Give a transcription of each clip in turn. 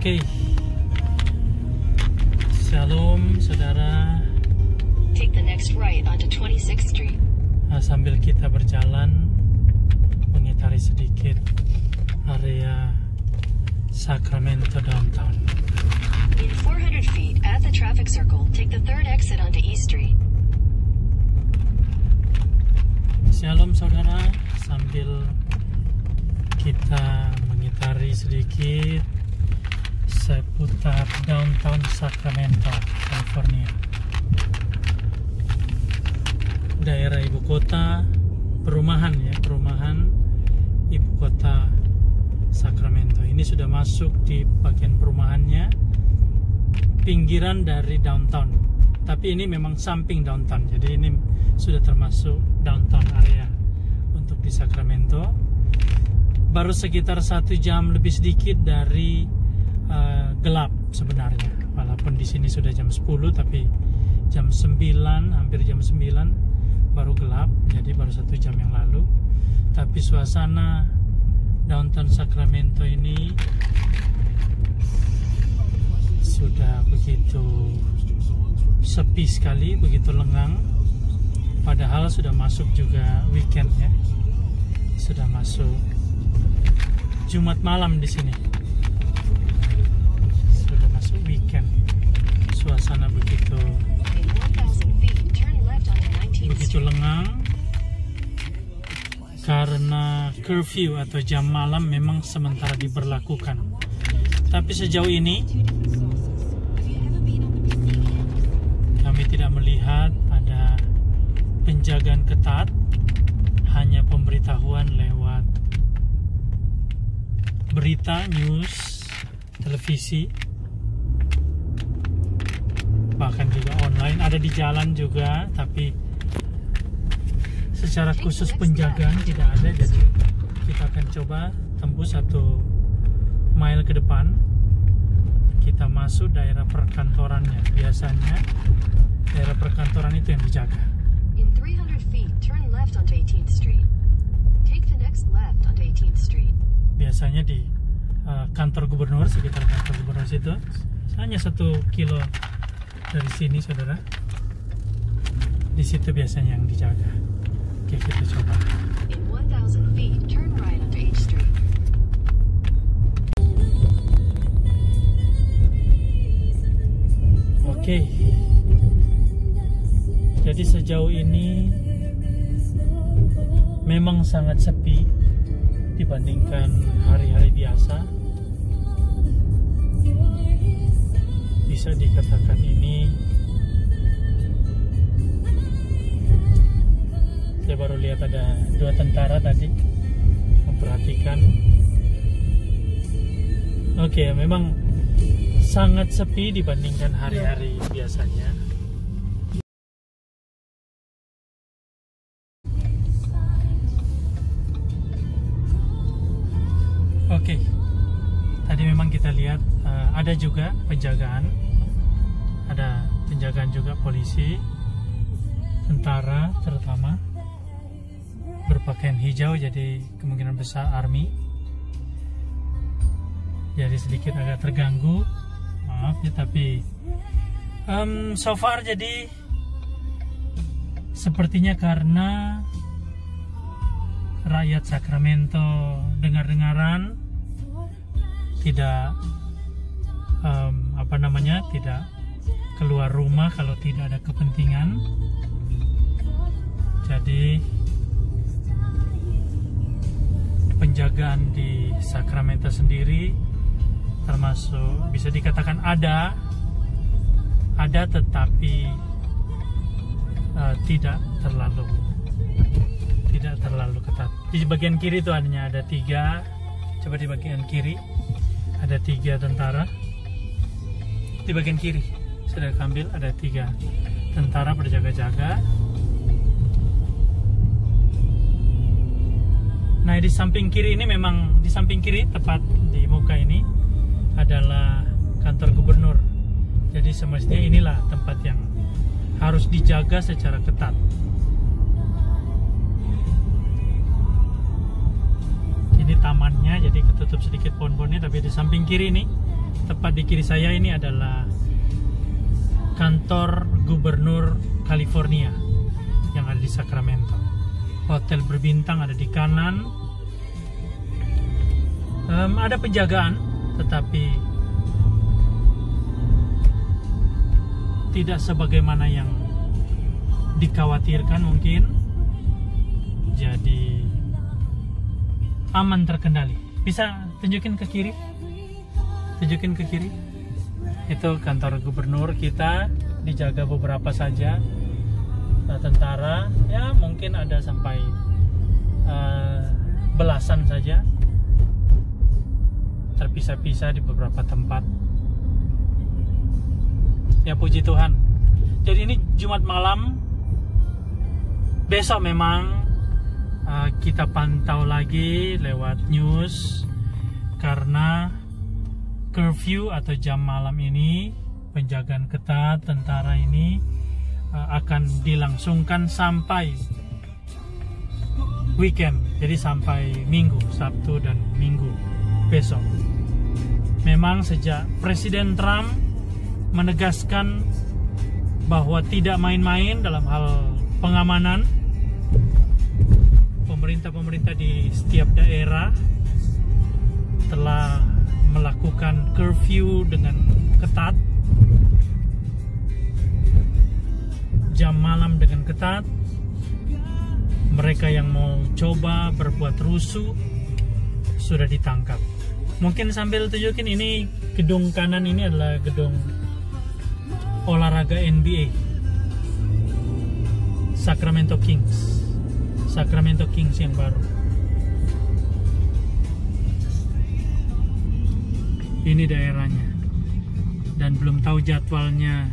Oke, Shalom saudara. Take the next right onto 26th Street. Sambil kita berjalan mengitari sedikit area Sacramento downtown. In 400 feet at the traffic circle, take the third exit onto East Street. Shalom saudara, sambil kita mengitari sedikit seputar downtown Sacramento, California. Daerah ibu kota, perumahan ibu kota Sacramento. Ini sudah masuk di bagian perumahannya, pinggiran dari downtown. Tapi ini memang samping downtown, jadi ini sudah termasuk downtown area untuk di Sacramento. Baru sekitar 1 jam lebih sedikit dari gelap sebenarnya. Walaupun di sini sudah jam 10, tapi jam 9, hampir jam 9 baru gelap. Jadi baru 1 jam yang lalu. Tapi suasana downtown Sacramento ini sudah begitu sepi sekali, begitu lengang. Padahal sudah masuk juga weekend ya. Sudah masuk Jumat malam di sini. Sudah masuk weekend. Suasana begitu lengang karena curfew atau jam malam memang sementara diberlakukan. Tapi sejauh ini kami tidak melihat ada penjagaan ketat, hanya pemberitahuan lewat berita, news, televisi, bahkan juga online, ada di jalan juga, tapi secara khusus penjagaan tidak ada. Jadi kita akan coba tembus 1 mile ke depan, kita masuk daerah perkantorannya. Biasanya daerah perkantoran itu yang dijaga. In 300 feet, turn left onto 18th Street. Take the next left onto 18th Street. Biasanya di kantor gubernur, sekitar kantor gubernur situ, hanya 1 kilo dari sini saudara. Di situ biasanya yang dijaga. Oke, kita coba. In 1000 feet, turn right onto H Street. Oke. Jadi sejauh ini memang sangat sepi dibandingkan hari-hari biasa. Bisa dikatakan ini, saya baru lihat ada 2 tentara tadi memperhatikan. Oke, memang sangat sepi dibandingkan hari-hari biasanya. Oke, tadi memang kita lihat ada juga penjagaan, juga polisi, tentara terutama, berpakaian hijau, jadi kemungkinan besar army. Jadi sedikit agak terganggu, maaf ya, tapi so far jadi sepertinya karena rakyat Sacramento dengar-dengaran tidak tidak keluar rumah kalau tidak ada kepentingan. Jadi penjagaan di Sacramento sendiri termasuk bisa dikatakan ada tetapi tidak terlalu ketat. Di bagian kiri itu hanya ada 3. Coba di bagian kiri ada 3 tentara. Di bagian kiri sudah ambil, ada 3 tentara berjaga-jaga. Nah, di samping kiri ini memang, di samping kiri tepat di muka ini adalah kantor gubernur. Jadi semestinya inilah tempat yang harus dijaga secara ketat. Ini tamannya, jadi ketutup sedikit pohon-pohonnya, tapi di samping kiri ini tepat di kiri saya ini adalah kantor gubernur California yang ada di Sacramento. Hotel berbintang ada di kanan. Ada penjagaan, tetapi tidak sebagaimana yang dikhawatirkan mungkin. Jadi aman, terkendali. Bisa tunjukin ke kiri? Tunjukin ke kiri. Itu kantor gubernur kita, dijaga beberapa saja tentara, ya mungkin ada sampai belasan saja, terpisah-pisah di beberapa tempat. Ya puji Tuhan. Jadi ini Jumat malam. Besok memang kita pantau lagi lewat news, karena curfew atau jam malam ini, penjagaan ketat tentara ini akan dilangsungkan sampai weekend. Jadi sampai Minggu, Sabtu dan Minggu besok. Memang sejak Presiden Trump menegaskan bahwa tidak main-main dalam hal pengamanan, pemerintah di setiap daerah telah melakukan curfew dengan ketat, jam malam dengan ketat. Mereka yang mau coba berbuat rusuh sudah ditangkap. Mungkin sambil tunjukin, ini gedung kanan ini adalah gedung olahraga NBA Sacramento Kings yang baru. Ini daerahnya, dan belum tahu jadwalnya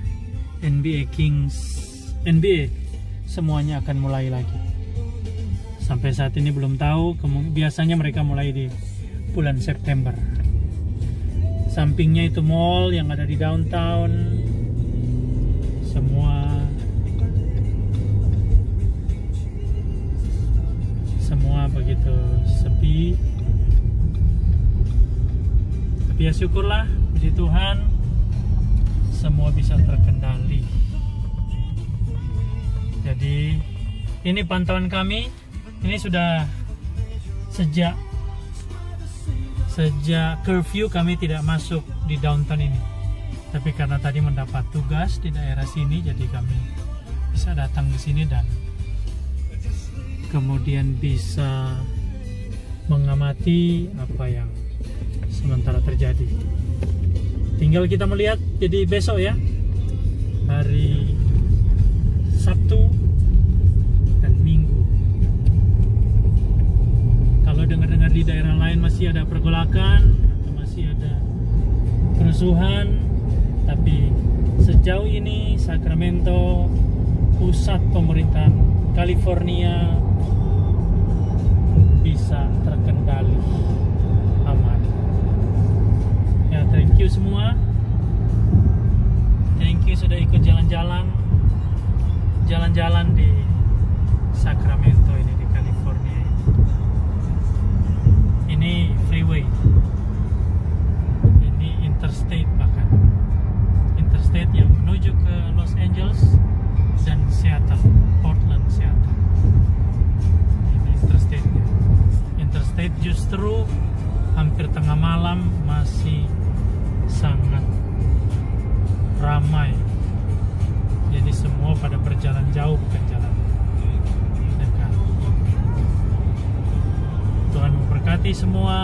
NBA semuanya akan mulai lagi. Sampai saat ini belum tahu. Biasanya mereka mulai di bulan September. Sampingnya itu mall yang ada di downtown, semua begitu sepi. Tapi ya syukurlah, puji Tuhan, semua bisa terkendali. Jadi ini pantauan kami. Ini sudah sejak curfew kami tidak masuk di downtown ini. Tapi karena tadi mendapat tugas di daerah sini, jadi kami bisa datang ke sini dan kemudian bisa mengamati apa yang sementara terjadi. Tinggal kita melihat, jadi besok ya, hari Sabtu dan Minggu. Kalau dengar-dengar di daerah lain masih ada pergolakan atau masih ada kerusuhan, tapi sejauh ini Sacramento, pusat pemerintahan California, bisa terkendali, aman. Ya, thank you semua. Thank you sudah ikut jalan-jalan di Sacramento ini, di California ini. Ini freeway, ini interstate, bahkan interstate yang menuju ke Los Angeles dan Seattle, Portland, Seattle. Ini interstate justru hampir tengah malam masih sangat ramai. Jadi semua pada berjalan jauh, bukan jalan dekat. Tuhan memberkati semua.